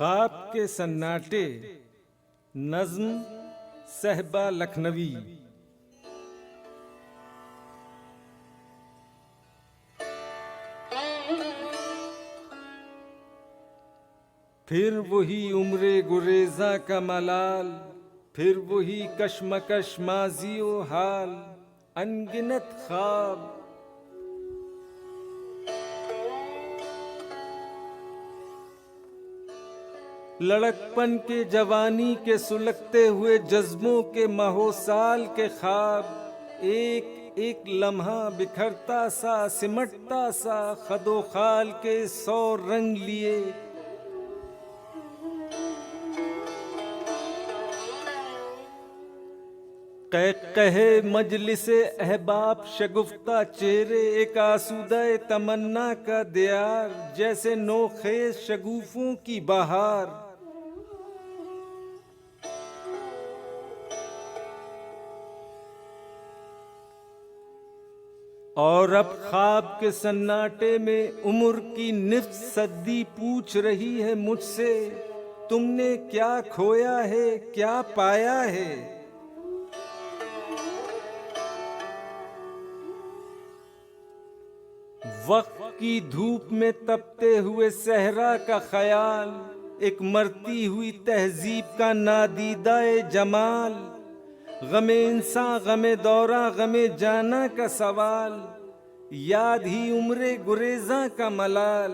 ख्वाब के सन्नाटे। नज्म सहबा लखनवी। फिर वही उम्रे गुरेजा का मलाल, फिर वही कशमकश माजियो हाल, अनगिनत ख्वाब। लड़कपन के जवानी के सुलगते हुए जज्बों के महोसाल के ख्वाब, एक एक लम्हा बिखरता सा सिमटता सा खदो खाल के 100 रंग लिए। कहे मजलिसे अहबाब शगुफ्ता चेहरे, एक आसूदा तमन्ना का दियार, जैसे नोखेज शगुफों की बहार। और अब ख्वाब के सन्नाटे में उम्र की निफ्त सद्दी पूछ रही है मुझसे, तुमने क्या खोया है, क्या पाया है। वक्त की धूप में तपते हुए सहरा का ख्याल, एक मरती हुई तहजीब का नादीदाए जमाल, गमे इंसान गमे दौरा गमे जाना का सवाल, याद ही उम्रे गुरेजा का मलाल।